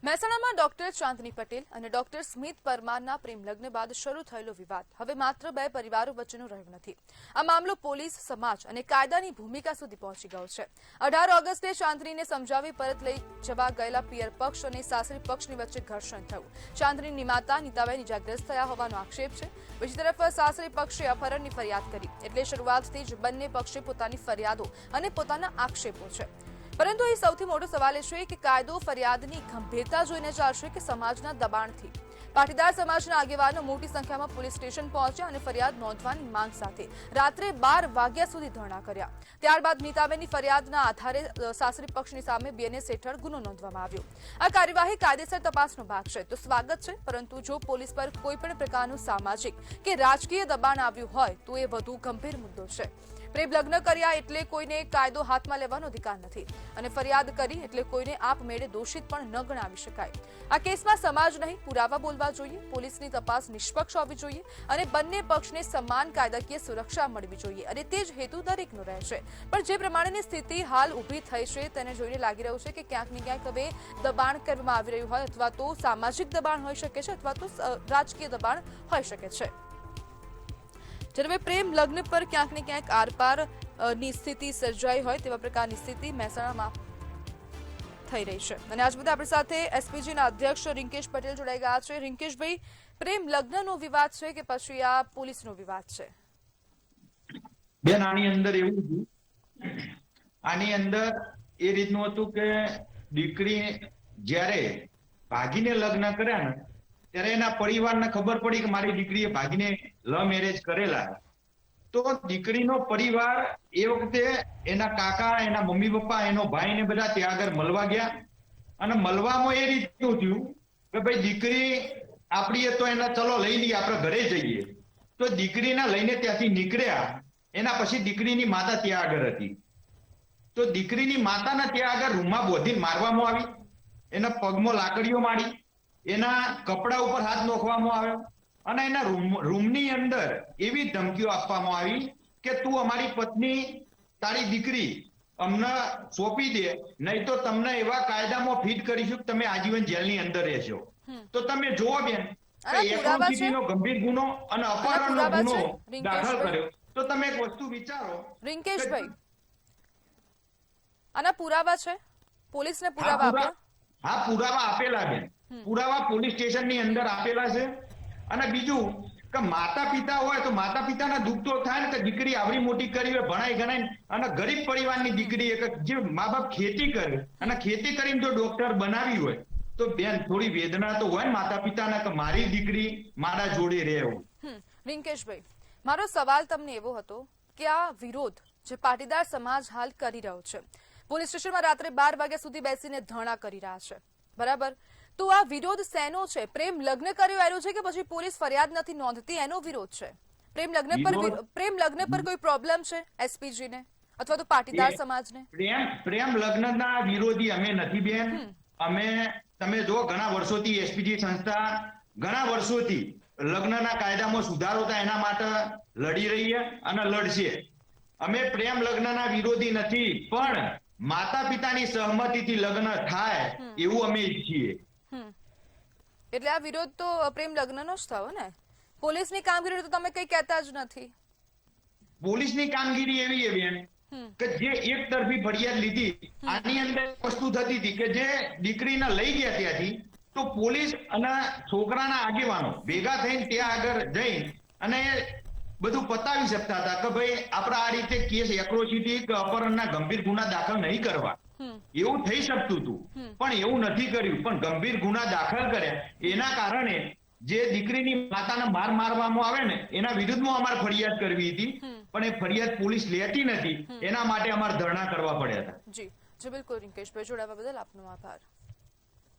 મહેસાણામાં ડોક્ટર ચાંદની પટેલ અને ડોક્ટર સ્મિત પરમારના પ્રેમ લગ્ન બાદ શરૂ થયેલો વિવાદ હવે માત્ર બે પરિવારો વચ્ચેનો રહ્યો નથી. આ મામલો પોલીસ, સમાજ અને કાયદાની ભૂમિકા સુધી પહોંચી ગયો છે. 18 ઓગસ્ટે ચાંદનીને સમજાવી પરત લઈ જવા ગયેલા પિયર પક્ષ અને સાસરી પક્ષની વચ્ચે ઘર્ષણ થયું. ચાંદનીની માતા નીતાબેન ઇજાગ્રસ્ત થયા હોવાનો આક્ષેપ છે. બીજી તરફ સાસરી પક્ષે અપહરણની ફરિયાદ કરી. એટલે શરૂઆતથી જ બંને પક્ષે પોતાની ફરિયાદો અને પોતાના આક્ષેપો છે. પરંતુ એ સૌથી મોટો સવાલ છે કે કાયદો ફરિયાદની ગંભીરતા જોઈને ચાલશે કે સમાજના દબાણથી. પાટીદાર સમાજના આગેવાનો મોટી સંખ્યામાં પોલીસ સ્ટેશન પહોંચ્યા અને ફરિયાદ નોંધવાની માંગ સાથે રાત્રે 12 વાગ્યા સુધી ધરણા કર્યા. ત્યારબાદ નીતાબેનની ફરિયાદના આધારે સાસરી પક્ષની સામે બીએનએસ હેઠળ ગુનો નોંધવામાં આવ્યો. આ કાર્યવાહી કાયદેસર તપાસનો ભાગ છે તો સ્વાગત છે, પરંતુ જો પોલીસ પર કોઈ પણ પ્રકારનું સામાજિક કે રાજકીય દબાણ આવ્યું હોય તો એ વધુ ગંભીર મુદ્દો છે. પ્રેમ લગ્ન કર્યા એટલે કોઈને કાયદો હાથમાં લેવાનો અધિકાર નથી અને ફરિયાદ કરી એટલે કોઈને આપમેળે દોષિત પણ ન ગણાવી શકાય. આ કેસમાં સમાજ નહીં, પુરાવા બોલવા જોઈએ. પોલીસની તપાસ નિષ્પક્ષ હોવી જોઈએ અને બંને પક્ષને સમાન કાયદાકીય સુરક્ષા મળવી જોઈએ અને તે જ હેતુ દરેકનો રહેશે. પણ જે પ્રમાણેની સ્થિતિ હાલ ઊભી થઈ છે તેને જોઈને લાગી રહ્યું છે કે ક્યાંક ને ક્યાંક હવે દબાણ કરવામાં આવી રહ્યું હોય, અથવા તો સામાજિક દબાણ હોઈ શકે છે અથવા તો રાજકીય દબાણ હોઈ શકે છે. જ્યારે પ્રેમ લગ્ન પર ક્યાંક ને ક્યાંક આરપાર ની સ્થિતિ સર્જાઈ હોય તેવા પ્રકારની સ્થિતિ મહેસાણામાં થઈ રહી છે. અને આજ બધા આપણી સાથે એસપીજીના અધ્યક્ષ રિંકેશ પટેલ જોડાઈ ગયા છે. રિંકેશભાઈ, પ્રેમ લગ્નનો વિવાદ છે કે પછી આ પોલીસનો વિવાદ છે? બેન, આની અંદર એવું હતું, આની અંદર એ રીતનું હતું કે દીકરી જ્યારે ભાગીને લગ્ન કર્યા ને ત્યારે એના પરિવારને ખબર પડી કે મારી દીકરીએ ભાગીને લવ મેરેજ કરેલા. તો દીકરીનો પરિવાર એ વખતે એના કાકા, એના મમ્મી પપ્પા, એનો ભાઈ ને બધા ત્યાં આગળ મળવા ગયા. અને મળવામાં એ રીતનું થયું કે ભાઈ દીકરી આપણી તો એના ચલો લઈ લઈએ, આપણે ઘરે જઈએ. તો દીકરીને લઈને ત્યાંથી નીકળ્યા. એના પછી દીકરીની માતા ત્યાં આગળ હતી. તો દીકરીની માતાના ત્યાં આગળ રૂમમાં બોધીને મારવામાં આવી, એના પગમાં લાકડીઓ મારી, એના કપડા ઉપર હાથ નોખવામાં આવ્યો અને એના રૂમની અંદર એવી ધમકીઓ આપવામાં આવી કે તું અમારી પત્ની, તારી દીકરી અમને સોંપી દે, નહીં તો તમને એવા કાયદામાં ફિટ કરીશું કે તમે આજીવન જેલની અંદર રહેશો. તો તમે જુઓ બેન, એટ્રોસિટીનો ગંભીર ગુનો અને અપહરણનો ગુનો દાખલ કર્યો. તો તમે એક વસ્તુ વિચારો રિંકેશભાઈ, આના પુરાવા છે? પોલીસને પુરાવા આપ્યા? હા, પુરાવા આપેલા બેન. પુરાવા પોલીસ સ્ટેશનની અંદર આપેલા છે. અને બીજું કે માતા પિતા હોય તો માતા પિતાના દુઃખ તો થાય ને કે દીકરી આવડી મોટી કરી હોય, ભણાઈ ગણાય, અને ગરીબ પરિવારની દીકરી જે મા બાપ ખેતી કરે અને ખેતી કરીને જો ડોક્ટર બનાવી હોય તો બેન થોડી વેદના તો હોય ને માતા પિતાના કે મારી દીકરી મારા જોડે રહે એવું. રિંકેશભાઈ, મારો સવાલ તમને એવો હતો કે આ વિરોધ જે પાટીદાર સમાજ હાલ કરી રહ્યો છે, પોલીસ સ્ટેશનમાં રાત્રે 12 વાગ્યા સુધી બેસીને ધરણા કરી રહ્યા છે, બરાબર? તો આ વિરોધ શેનો છે? પ્રેમ લગ્ન કર્યો એનો છે કે પછી પોલીસ ફરિયાદ નથી નોંધતી એનો વિરોધ છે? પ્રેમ લગ્ન પર કોઈ પ્રોબ્લેમ છે એસપીજી ને અથવા તો પાટીદાર સમાજને? પ્રેમ લગ્નના વિરોધી અમે નથી બેન. અમે, તમે જો, ઘણા વર્ષોથી એસપીજી સંસ્થા ઘણા વર્ષોથી લગ્નના કાયદામાં સુધારો થાય એના માટે લડી રહી છે અને લડશે. અમે પ્રેમ લગ્નના વિરોધી નથી, પણ માતા પિતાની સહમતિથી લગ્ન થાય એવું અમે ઈચ્છીએ. એટલે આ વિરોધ તો પ્રેમ લગ્નનો જ થયો ને? પોલીસની કામગીરી તો તમે કઈ કહેતા જ નથી. પોલીસની કામગીરી એવી છે બેન કે જે એક તરફી ફરિયાદ લીધી, આની અંદર વસ્તુ થતી હતી કે જે દીકરીને લઈ ગયા ત્યાંથી, તો પોલીસ અને છોકરાના આગેવાનો ભેગા થઈને ત્યાં આગળ જઈને અને બધું પતાવી શકતા હતા કે ભાઈ આપણે આ રીતે કેસ એટ્રોસિટી કે અપહરણના ગંભીર ગુના દાખલ નહીં કરવા. એવું થઈ શકતું હતું, પણ એવું નથી કર્યું. પણ ગંભીર ગુના દાખલ કર્યા. એના કારણે જે દીકરીની માતાને માર મારવામાં આવે ને એના વિરુદ્ધમાં અમારે ફરિયાદ કરવી હતી, પણ એ ફરિયાદ પોલીસ લેતી નથી. એના માટે અમારે ધરણા કરવા પડ્યા હતા. જી જી, બિલકુલ. રિંકેશભાઈ, જોડાવા બદલ આપનો આભાર.